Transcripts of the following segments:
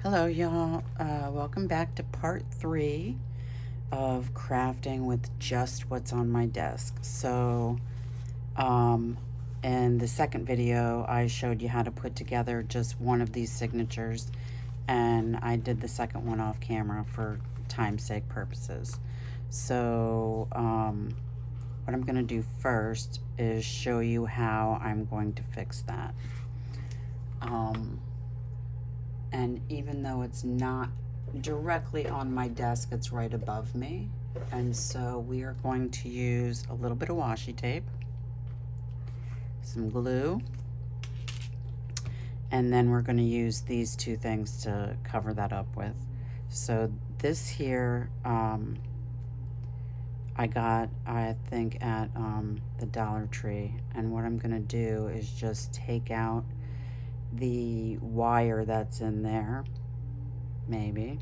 Hello y'all, welcome back to part 3 of crafting with just what's on my desk. Um, in the second video I showed you how to put together just one of these signatures, and I did the second one off camera for time's sake purposes. What I'm going to do first is show you how I'm going to fix that. And even though it's not directly on my desk, it's right above me. And so we are going to use a little bit of washi tape, some glue, and then we're going to use these two things to cover that up with. So this here, I got, I think, at the Dollar Tree. And what I'm going to do is just take out the wire that's in there, maybe.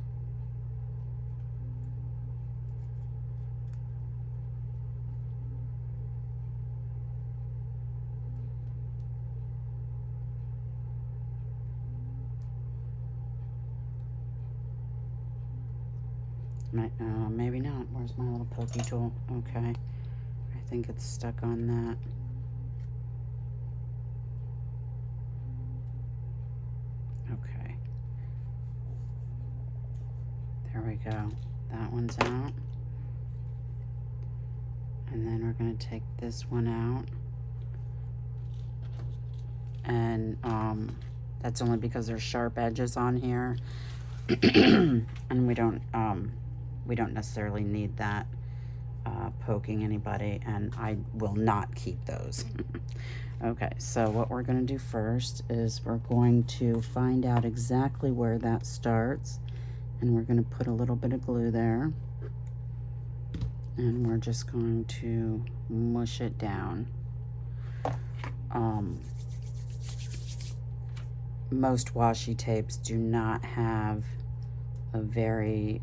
Maybe not. Where's my little pokey tool? Okay. I think it's stuck on that. Okay. There we go. That one's out. And then we're going to take this one out. And that's only because there's sharp edges on here. And we don't necessarily need that poking anybody, and I will not keep those. Okay, so what we're going to do first is we're going to find out exactly where that starts, and we're going to put a little bit of glue there, and we're just going to mush it down. Most washi tapes do not have a very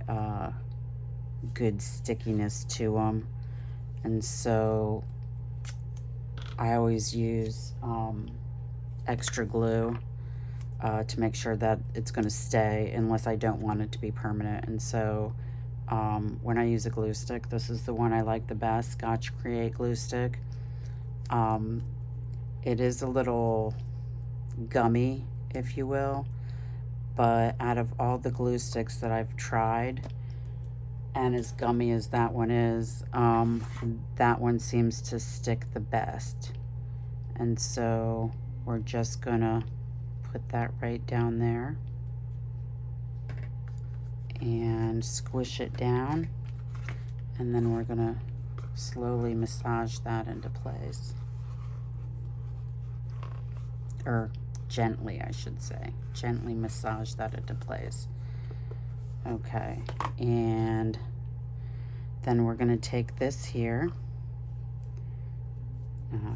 good stickiness to them, and so I always use extra glue to make sure that it's going to stay, unless I don't want it to be permanent. And so when I use a glue stick, this is the one I like the best, Scotch Create glue stick. It is a little gummy, if you will, but out of all the glue sticks that I've tried, and as gummy as that one is, that one seems to stick the best. And so we're just gonna put that right down there and squish it down, and then we're gonna slowly massage that into place, or gently, I should say, gently massage that into place. Okay, and then we're going to take this here,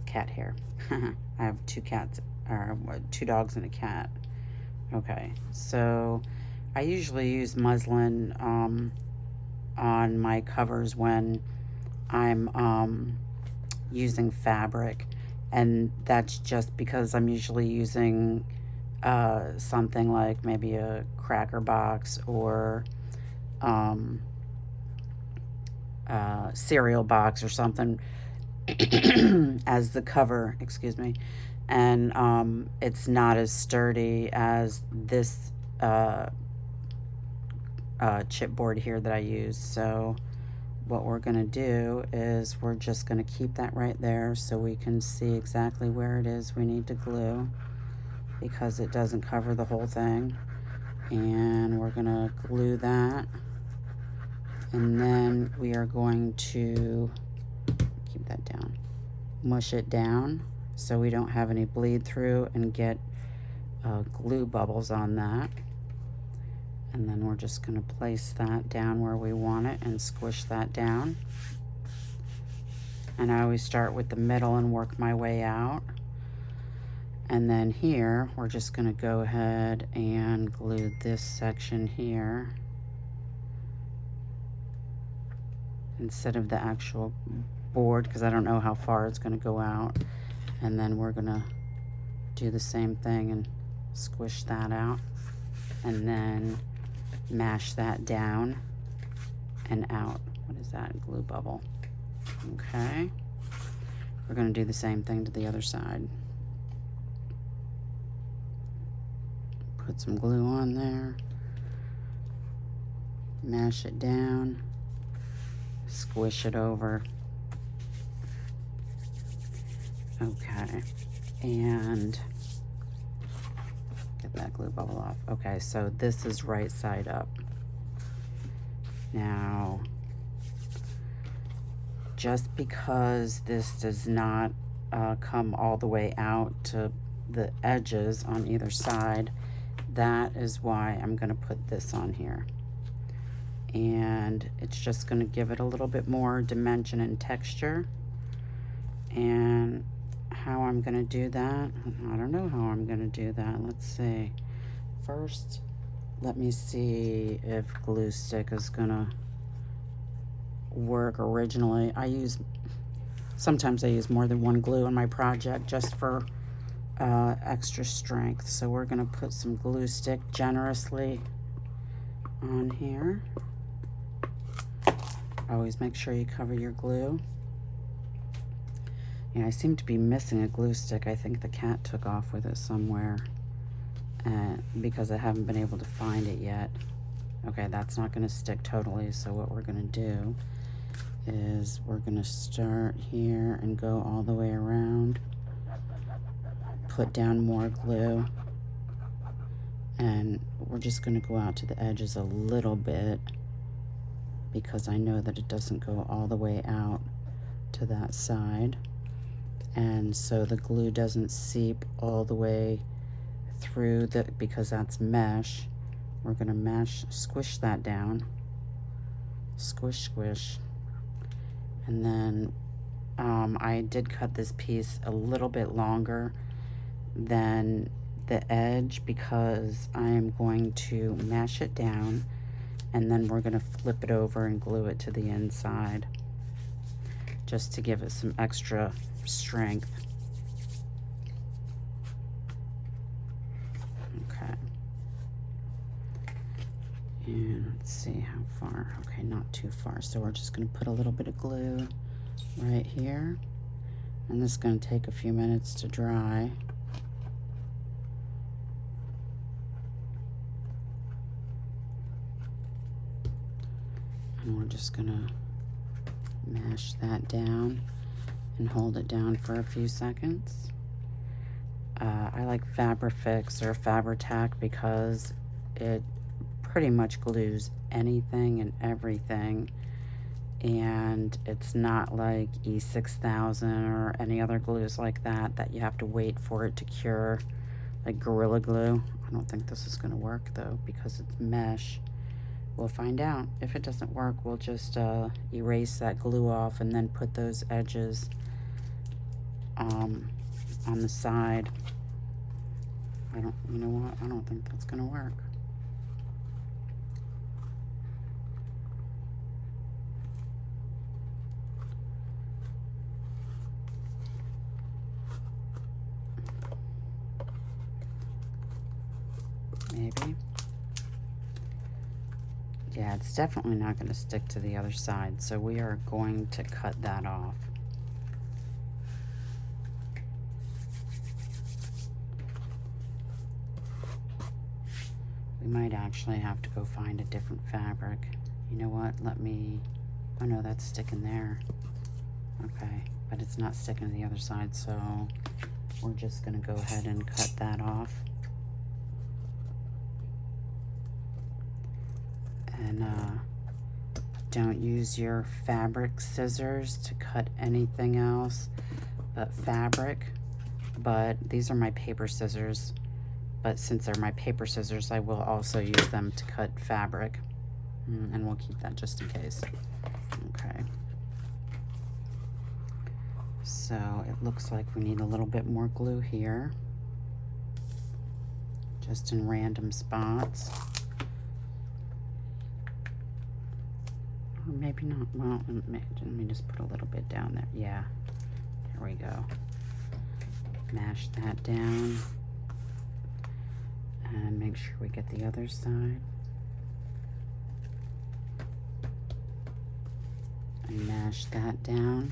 cat hair. I have two cats, or 2 dogs and a cat. Okay, so I usually use muslin on my covers when I'm using fabric, and that's just because I'm usually using something like maybe a cracker box or cereal box or something as the cover, excuse me, and it's not as sturdy as this chipboard here that I use. So what we're going to do is we're just going to keep that right there so we can see exactly where it is we need to glue, because it doesn't cover the whole thing. And we're going to glue that, and then we are going to keep that down, mush it down so we don't have any bleed through and get glue bubbles on that. And then we're just going to place that down where we want it and squish that down. And I always start with the middle and work my way out. And then here, we're just going to go ahead and glue this section here instead of the actual board, because I don't know how far it's going to go out. And then we're going to do the same thing and squish that out. and then mash that down and out. What is that? Glue bubble. Okay. We're going to do the same thing to the other side. Put some glue on there. Mash it down. Squish it over. Okay. And get that glue bubble off. Okay, so this is right side up. Now, just because this does not come all the way out to the edges on either side, that is why I'm going to put this on here. And it's just going to give it a little bit more dimension and texture. And how I'm going to do that, I don't know how I'm going to do that. Let's see. First, let me see if glue stick is going to work. Originally, sometimes I use more than one glue in my project just for extra strength. So we're going to put some glue stick generously on here. Always make sure you cover your glue. Yeah, I seem to be missing a glue stick. I think the cat took off with it somewhere because I haven't been able to find it yet. Okay, that's not going to stick totally, so what we're going to do is we're going to start here and go all the way around, put down more glue, and we're just going to go out to the edges a little bit because I know that it doesn't go all the way out to that side. And so the glue doesn't seep all the way through because that's mesh. We're going to squish that down. Squish, squish. And then I did cut this piece a little bit longer than the edge because I am going to mash it down and then we're going to flip it over and glue it to the inside just to give it some extra strength. Okay. And let's see how far. Okay, not too far. So we're just going to put a little bit of glue right here. And this is going to take a few minutes to dry. And we're just going to mash that down and hold it down for a few seconds. I like Fabrifix or Fabri-Tac because it pretty much glues anything and everything, and it's not like E6000 or any other glues like that you have to wait for it to cure, like Gorilla Glue. I don't think this is going to work though because it's mesh. We'll find out. If it doesn't work, we'll just erase that glue off and then put those edges on the side. You know what? I don't think that's gonna work. Maybe. Yeah, it's definitely not going to stick to the other side, so we are going to cut that off. We might actually have to go find a different fabric. You know what? Oh no, that's sticking there. Okay, but it's not sticking to the other side, so we're just going to go ahead and cut that off. And don't use your fabric scissors to cut anything else but fabric. But these are my paper scissors. But since they're my paper scissors, I will also use them to cut fabric. And we'll keep that just in case. Okay. So it looks like we need a little bit more glue here. Just in random spots. Or maybe not. Well, let me just put a little bit down there. Yeah. There we go. Mash that down. And make sure we get the other side. And mash that down.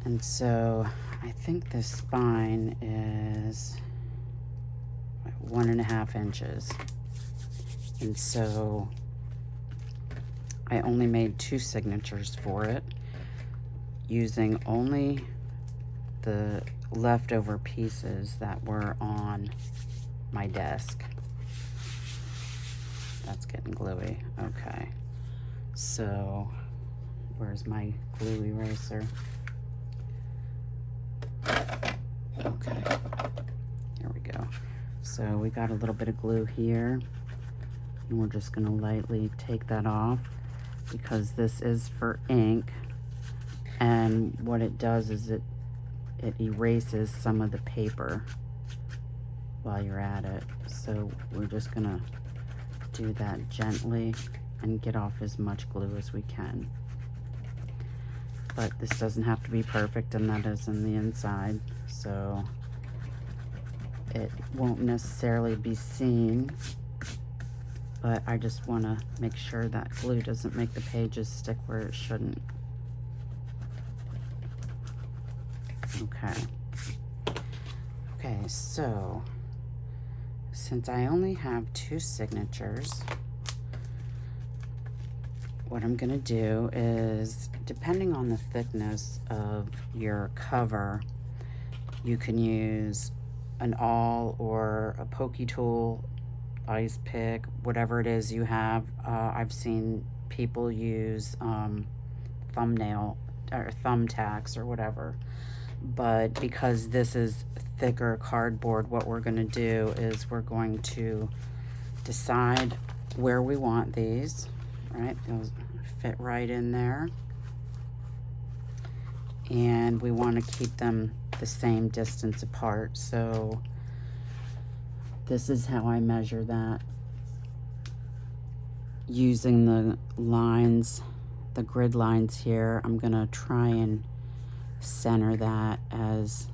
And so I think the spine is 1.5 inches. And so I only made 2 signatures for it, using only the leftover pieces that were on my desk. That's getting gluey. Okay. So where's my glue eraser? Okay, here we go. So we got a little bit of glue here, and we're just gonna lightly take that off because this is for ink, and what it does is it erases some of the paper while you're at it. So we're just gonna do that gently and get off as much glue as we can. But this doesn't have to be perfect, and that is in the inside, so it won't necessarily be seen, but I just want to make sure that glue doesn't make the pages stick where it shouldn't. Okay, so since I only have 2 signatures, what I'm gonna do is, depending on the thickness of your cover, you can use an awl or a pokey tool, ice pick, whatever it is you have. I've seen people use thumbnail or thumbtacks or whatever, but because this is thicker cardboard, what we're gonna do is we're going to decide where we want these. Right, those fit right in there, and we want to keep them the same distance apart. So this is how I measure that, using the lines, the grid lines here. I'm gonna try and center that as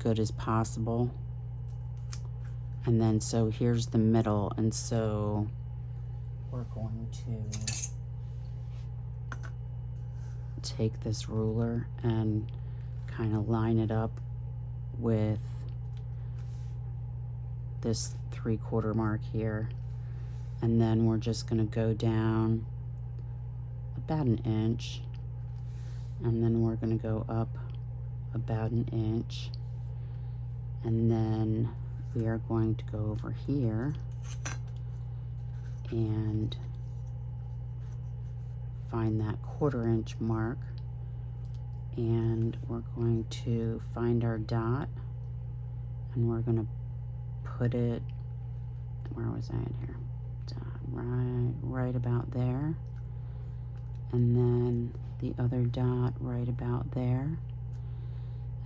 good as possible, and then so here's the middle, and so we're going to take this ruler and kind of line it up with this 3/4 mark here, and then we're just going to go down about 1 inch, and then we're going to go up about 1 inch, and then we are going to go over here and find that 1/4 inch mark, and we're going to find our dot, and we're going to put it, where was I in here? Dot right about there, and then the other dot right about there,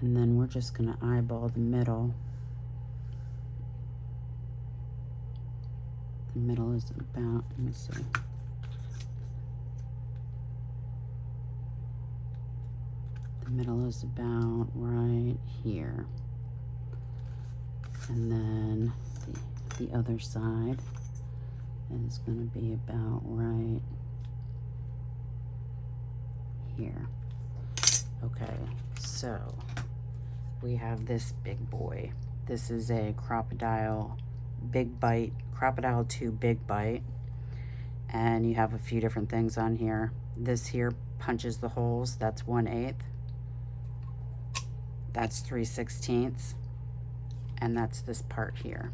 and then we're just going to eyeball the middle. The middle is about, let me see. The middle is about right here. And then the other side is going to be about right here. Okay, so we have this big boy. This is a Crop-A-Dile Big Bite, Crop-A-Dile 2 Big Bite, and you have a few different things on here. This here punches the holes, that's 1/8, that's 3/16, and that's this part here.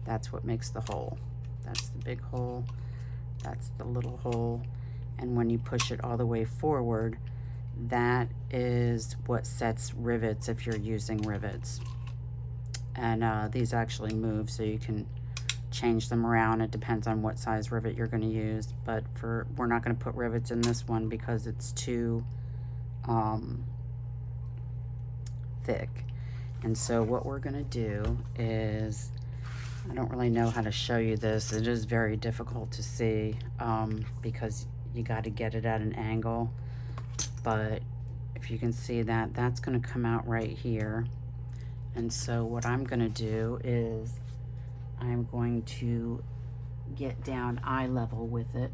That's what makes the hole. That's the big hole, that's the little hole, and when you push it all the way forward, that is what sets rivets if you're using rivets. And these actually move, so you can change them around. It depends on what size rivet you're going to use, but we're not going to put rivets in this one because it's too thick. And so what we're going to do is, I don't really know how to show you this. It is very difficult to see because you got to get it at an angle, but if you can see that, that's going to come out right here. And so what I'm gonna do is I'm going to get down eye level with it,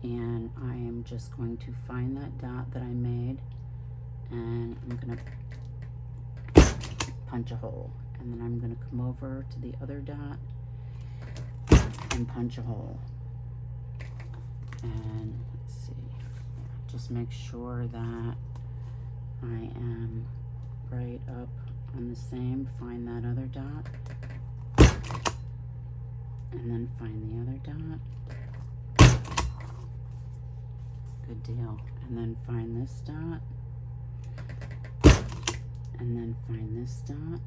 and I am just going to find that dot that I made, and I'm gonna punch a hole, and then I'm gonna come over to the other dot and punch a hole. And let's see, just make sure that I am right up on the same. Find that other dot, and then find the other dot. Good deal. And then find this dot, and then find this dot.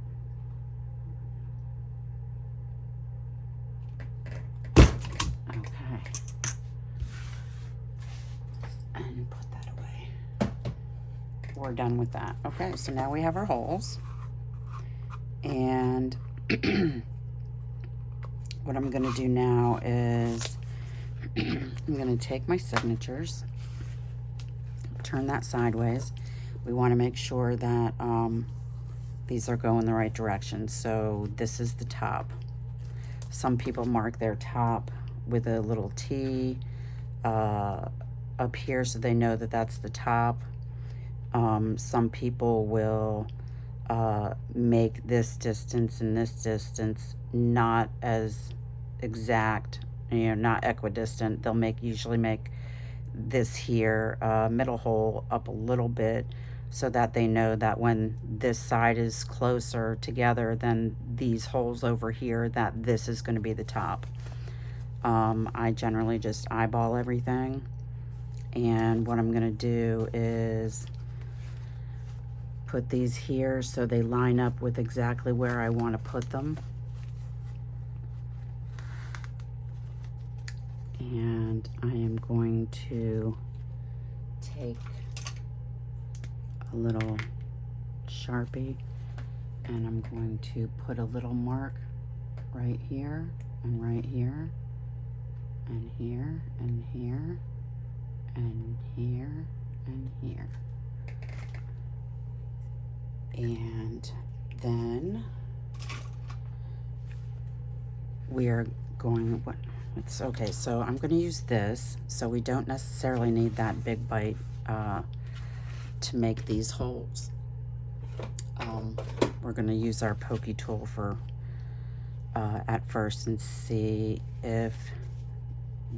Okay. And put that away. We're done with that. Okay, so now we have our holes. And what I'm gonna do now is I'm gonna take my signatures, turn that sideways. We wanna make sure that these are going the right direction. So this is the top. Some people mark their top with a little T up here so they know that that's the top. Some people will make this distance and this distance not as exact, not equidistant. They'll usually make this here middle hole up a little bit so that they know that when this side is closer together than these holes over here, that this is going to be the top. I generally just eyeball everything, and what I'm going to do is put these here so they line up with exactly where I want to put them. And I am going to take a little Sharpie, and I'm going to put a little mark right here and right here and here and here and here and here. And then we are going, it's okay, so I'm going to use this, so we don't necessarily need that big bite to make these holes. We're going to use our pokey tool for at first and see if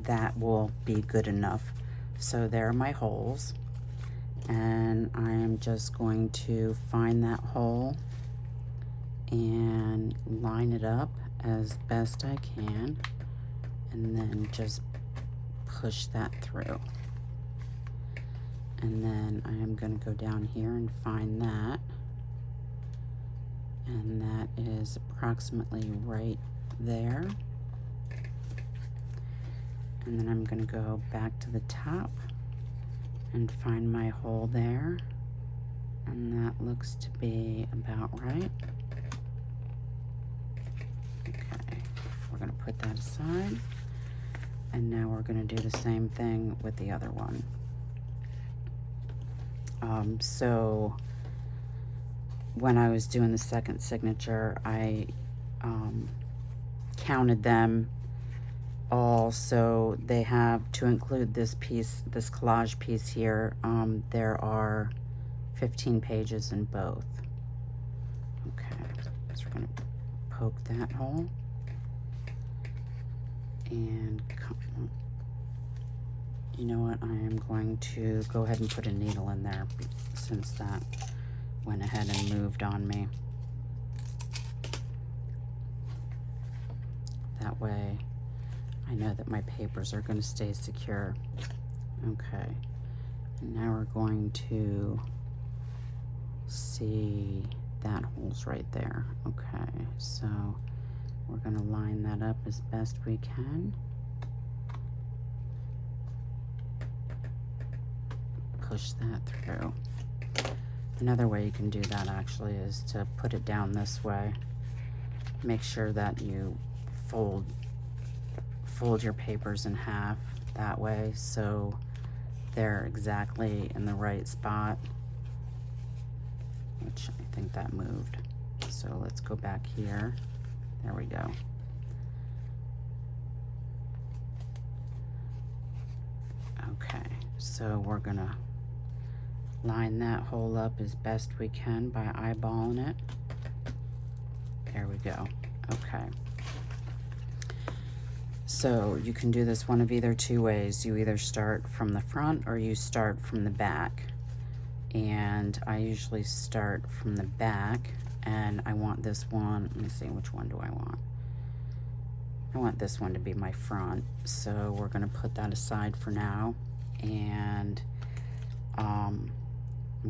that will be good enough. So there are my holes, and I am just going to find that hole and line it up as best I can, and then just push that through. And then I am going to go down here and find that, and that is approximately right there. And then I'm going to go back to the top and find my hole there, and that looks to be about right. Okay, we're going to put that aside, and now we're going to do the same thing with the other one. So when I was doing the second signature, I counted them all, so they have, to include this piece, this collage piece here, there are 15 pages in both. Okay, so we're going to poke that hole and you know what, I am going to go ahead and put a needle in there since that went ahead and moved on me. That way I know that my papers are going to stay secure. Okay, and now we're going to see that hole's right there. Okay, so we're going to line that up as best we can. Push that through. Another way you can do that actually is to put it down this way. Make sure that you fold your papers in half that way so they're exactly in the right spot, which I think that moved. So let's go back here. There we go. Okay, so we're gonna line that hole up as best we can by eyeballing it. There we go. Okay. So you can do this one of either two ways. You either start from the front or you start from the back. And I usually start from the back, and I want this one, let me see, which one do I want? I want this one to be my front, so we're gonna put that aside for now. And I'm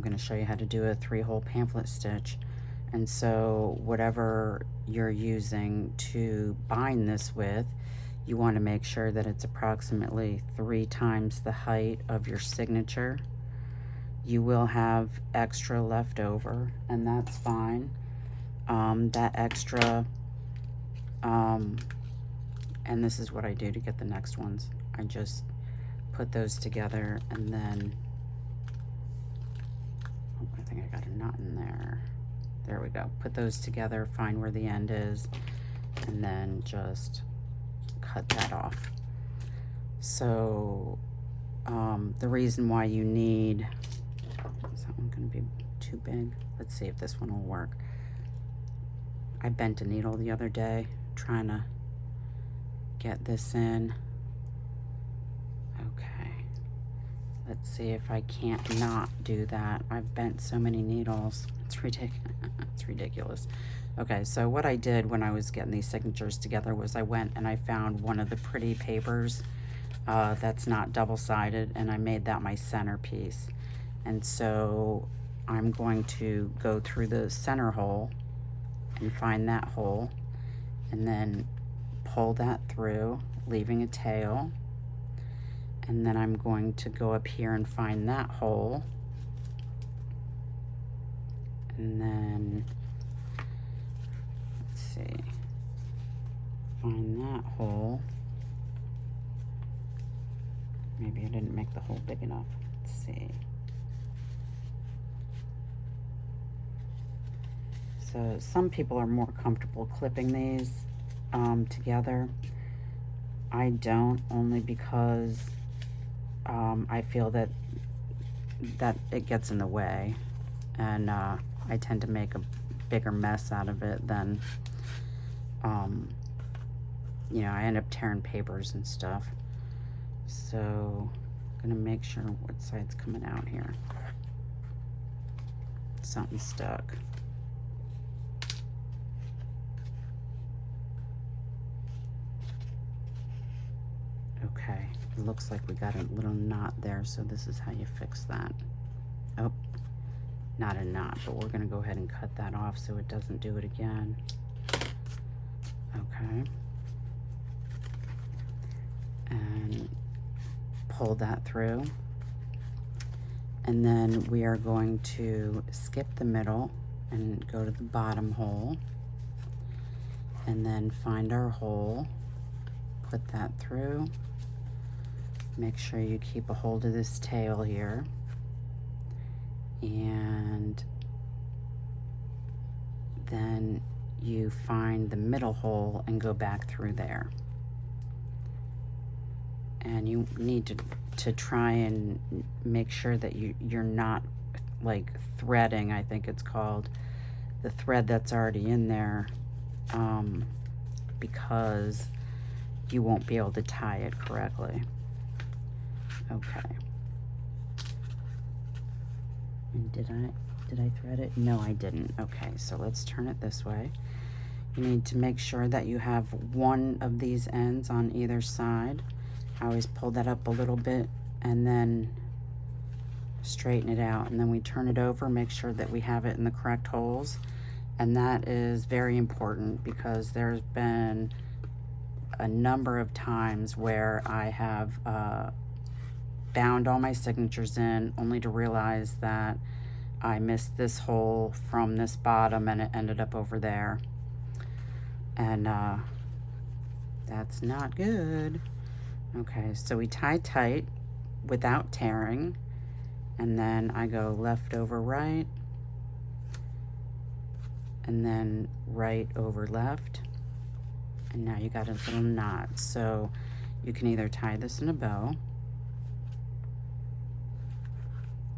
gonna show you how to do a 3-hole pamphlet stitch. And so whatever you're using to bind this with, you want to make sure that it's approximately 3 times the height of your signature. You will have extra left over, and that's fine. That extra, and this is what I do to get the next ones. I just put those together, and then, oh, I think I got a knot in there. There we go. Put those together, find where the end is, and then just cut that off. So the reason why you need, is that one going to be too big? Let's see if this one will work. I bent a needle the other day trying to get this in. Okay, let's see if I can't not do that. I've bent so many needles, it's ridiculous. It's ridiculous. Okay, so what I did when I was getting these signatures together was I went and I found one of the pretty papers that's not double-sided, and I made that my centerpiece. And so I'm going to go through the center hole and find that hole, and then pull that through, leaving a tail. And then I'm going to go up here and find that hole, and then let's see, find that hole. Maybe I didn't make the hole big enough. Let's see. So some people are more comfortable clipping these together. I don't, only because I feel that it gets in the way, and I tend to make a bigger mess out of it than, you know, I end up tearing papers and stuff. So I'm gonna make sure what side's coming out here. Something stuck. Okay, it looks like we got a little knot there, so this is how you fix that. Oh, not a knot, but we're gonna go ahead and cut that off so it doesn't do it again. Okay. And pull that through. And then we are going to skip the middle and go to the bottom hole, and then find our hole, put that through. Make sure you keep a hold of this tail here, and then you find the middle hole and go back through there. And you need to try and make sure that you're not like threading, I think it's called, the thread that's already in there, because you won't be able to tie it correctly. Okay. And did I thread it? No, I didn't. Okay, so let's turn it this way. You need to make sure that you have one of these ends on either side. I always pull that up a little bit and then straighten it out, and then we turn it over, make sure that we have it in the correct holes. And that is very important, because there's been a number of times where I have bound all my signatures in, only to realize that I missed this hole from this bottom and it ended up over there. And that's not good. Okay, so we tie tight without tearing, and then I go left over right, and then right over left, and now you got a little knot. So you can either tie this in a bow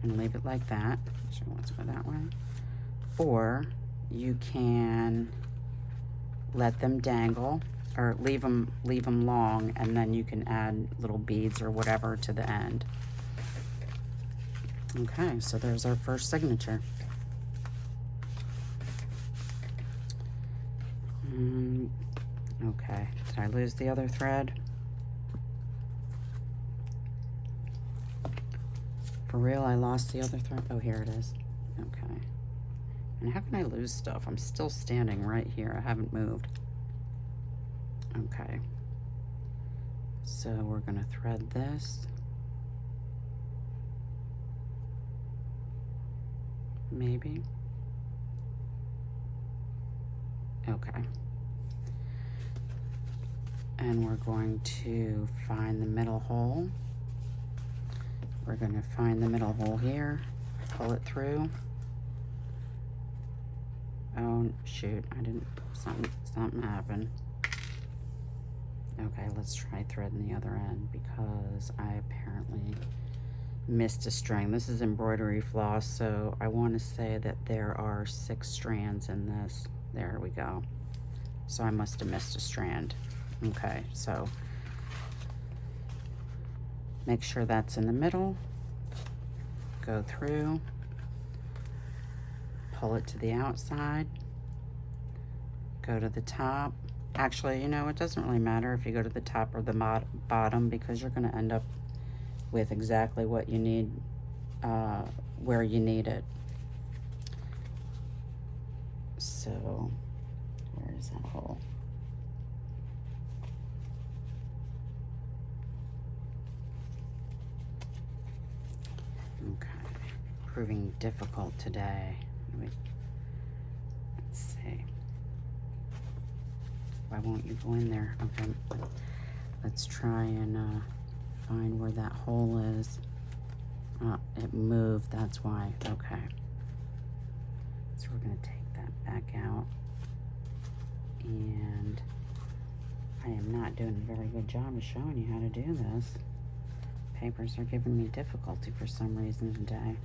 and leave it like that. She wants to go that way. Or you can let them dangle, or leave them long, and then you can add little beads or whatever to the end. Okay, so there's our first signature. Okay, did I lose the other thread? For real, I lost the other thread? Oh, here it is. Okay. And how can I lose stuff? I'm still standing right here. I haven't moved. Okay. So we're gonna thread this. Maybe. Okay. And we're going to find the middle hole. We're going to find the middle hole here, pull it through. Oh, shoot, I didn't, something happened. Okay, let's try threading the other end because I apparently missed a string. This is embroidery floss, so I want to say that there are 6 strands in this. There we go. So I must have missed a strand. Okay, so make sure that's in the middle, go through, pull it to the outside, go to the top. Actually, you know, it doesn't really matter if you go to the top or the bottom, because you're going to end up with exactly what you need, where you need it. So, where is that hole? Okay, proving difficult today. Let's see. Why won't you go in there? Okay, let's try and find where that hole is. Oh, it moved, that's why. Okay. So we're gonna take that back out. And I am not doing a very good job of showing you how to do this. Papers are giving me difficulty for some reason today.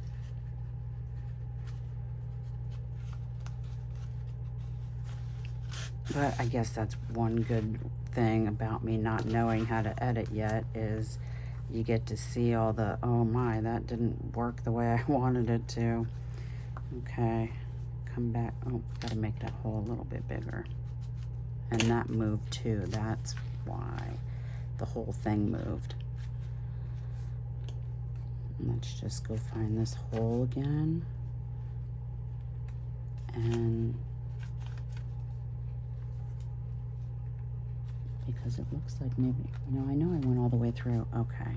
But I guess that's one good thing about me not knowing how to edit yet, is you get to see all the, oh my, that didn't work the way I wanted it to. Okay, come back. Oh, gotta make that hole a little bit bigger. And that moved too. That's why the whole thing moved. Let's just go find this hole again. And because it looks like maybe, you know, I know I went all the way through. Okay.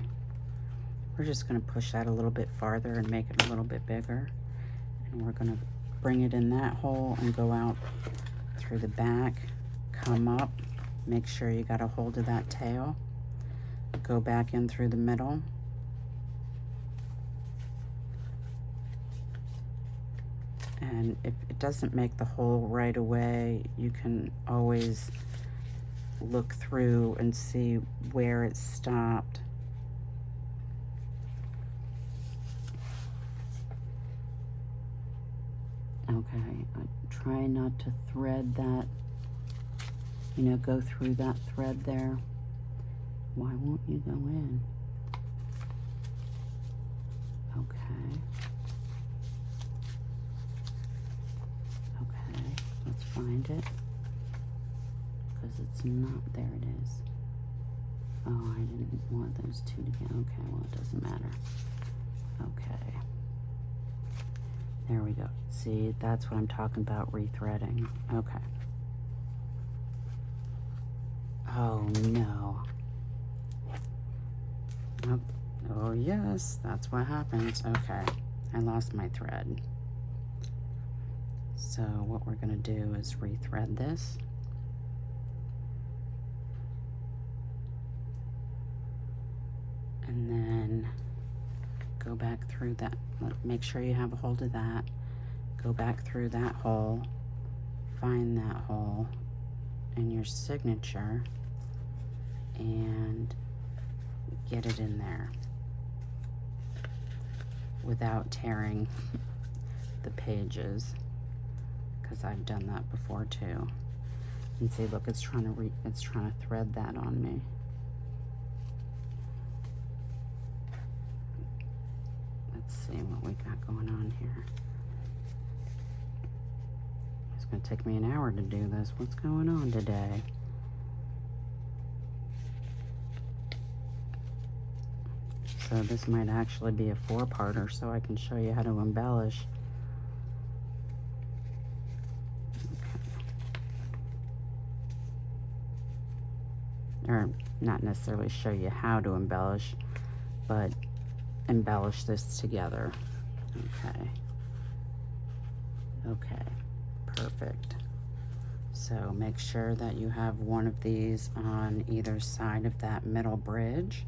We're just going to push that a little bit farther and make it a little bit bigger. And we're going to bring it in that hole and go out through the back, come up, make sure you got a hold of that tail, go back in through the middle. And if it doesn't make the hole right away, you can always look through and see where it stopped. Okay, try not to thread that, you know, go through that thread there. Why won't you go in? Okay. Okay, let's find it. Because it's not, there it is. Oh, I didn't want those two together. Okay, well, it doesn't matter. Okay. There we go. See, that's what I'm talking about, rethreading. Okay. Oh, no. Oh, oh, yes, that's what happens. Okay, I lost my thread. So what we're going to do is rethread this. And then go back through that. Make sure you have a hold of that. Go back through that hole. find that hole in your signature and get it in there without tearing the pages, because I've done that before too. And see, look, it's trying to thread that on me. Let's see what we got going on here. It's going to take me an hour to do this. What's going on today? So this might actually be a 4-parter, so I can show you how to embellish. Or not necessarily show you how to embellish, but embellish this together. Okay, perfect. So make sure that you have one of these on either side of that middle bridge.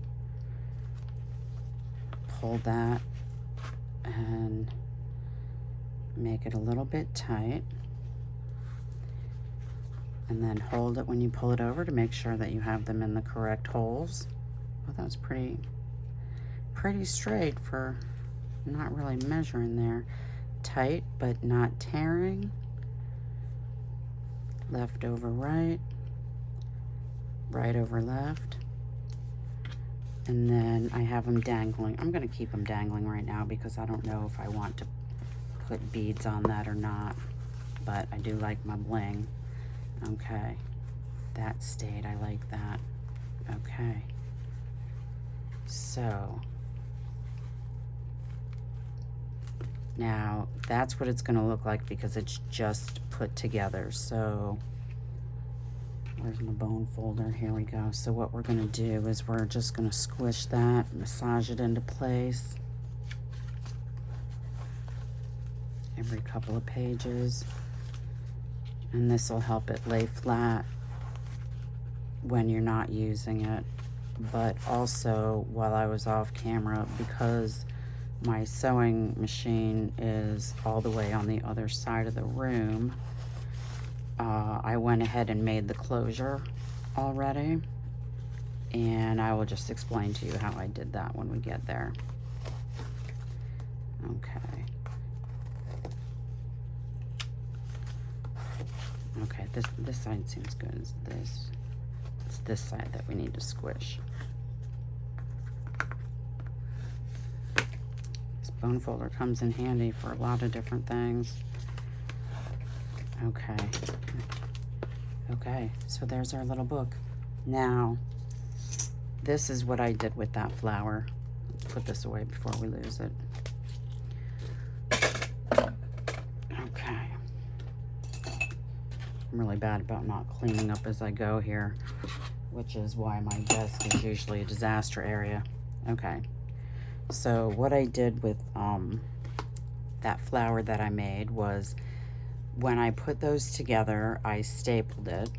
Pull that and make it a little bit tight, and then hold it when you pull it over to make sure that you have them in the correct holes. Well, that was pretty straight for not really measuring there. Tight but not tearing. Left over right, right over left. And then I have them dangling. I'm going to keep them dangling right now because I don't know if I want to put beads on that or not, but I do like my bling. Okay, that stayed. I like that. Okay, so now that's what it's going to look like because it's just put together. So where's my bone folder? Here we go. So what we're going to do is we're just going to squish that, massage it into place every couple of pages, and this will help it lay flat when you're not using it. But also, while I was off camera, because my sewing machine is all the way on the other side of the room, I went ahead and made the closure already, and I will just explain to you how I did that when we get there. Okay. Okay, this side seems good as this. It's this side that we need to squish. This bone folder comes in handy for a lot of different things. Okay. Okay, so there's our little book. Now, this is what I did with that flower. Let's put this away before we lose it. Okay. I'm really bad about not cleaning up as I go here, which is why my desk is usually a disaster area. Okay. So what I did with that flower that I made was, when I put those together, I stapled it,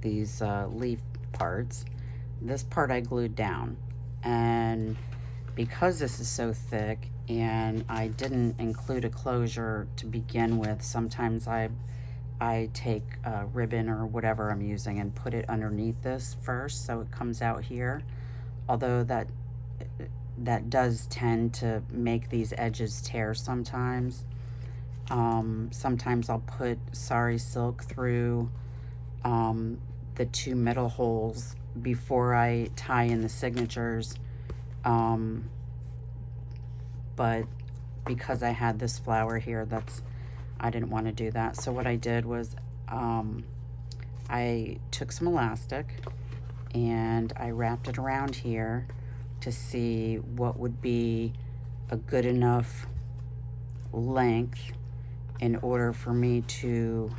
these leaf parts. This part I glued down, and because this is so thick and I didn't include a closure to begin with, sometimes I take a ribbon or whatever I'm using and put it underneath this first so it comes out here, although that does tend to make these edges tear sometimes. Sometimes I'll put sari silk through the 2 middle holes before I tie in the signatures, but because I had this flower here, I didn't want to do that. So what I did was I took some elastic and I wrapped it around here to see what would be a good enough length in order for me to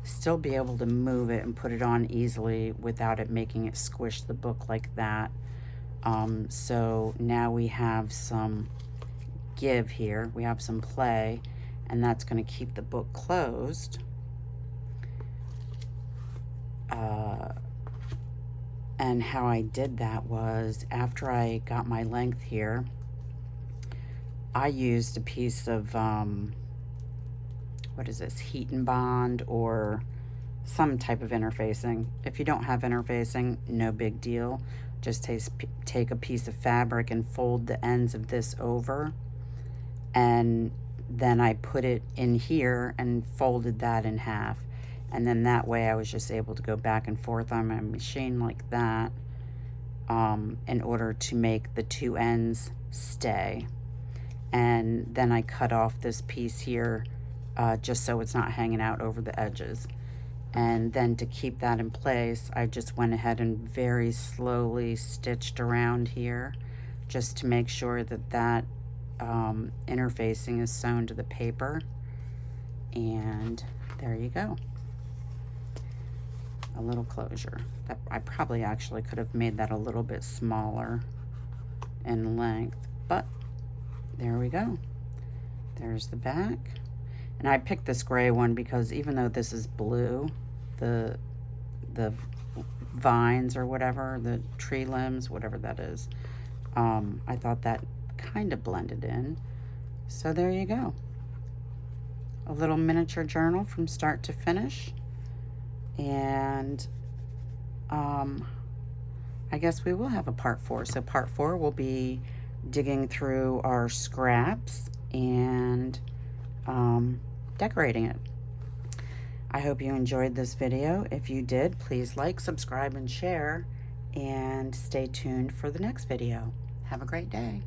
still be able to move it and put it on easily without it making it squish the book like that. So now we have some give here, we have some play, and that's going to keep the book closed. And how I did that was, after I got my length here, I used a piece of what is this, Heat and Bond or some type of interfacing. If you don't have interfacing, no big deal. Just take a piece of fabric and fold the ends of this over, and then I put it in here and folded that in half, and then that way I was just able to go back and forth on my machine like that, in order to make the two ends stay. And then I cut off this piece here, just so it's not hanging out over the edges. And then to keep that in place, I just went ahead and very slowly stitched around here, just to make sure that that interfacing is sewn to the paper. And there you go. A little closure. That, I probably actually could have made that a little bit smaller in length, but there we go. There's the back. And I picked this gray one because even though this is blue, the vines or whatever, the tree limbs, whatever that is, I thought that kind of blended in. So there you go. A little miniature journal from start to finish. And I guess we will have a part 4. So part 4 will be digging through our scraps and decorating it. I hope you enjoyed this video. If you did, please like, subscribe, and share, and stay tuned for the next video. Have a great day.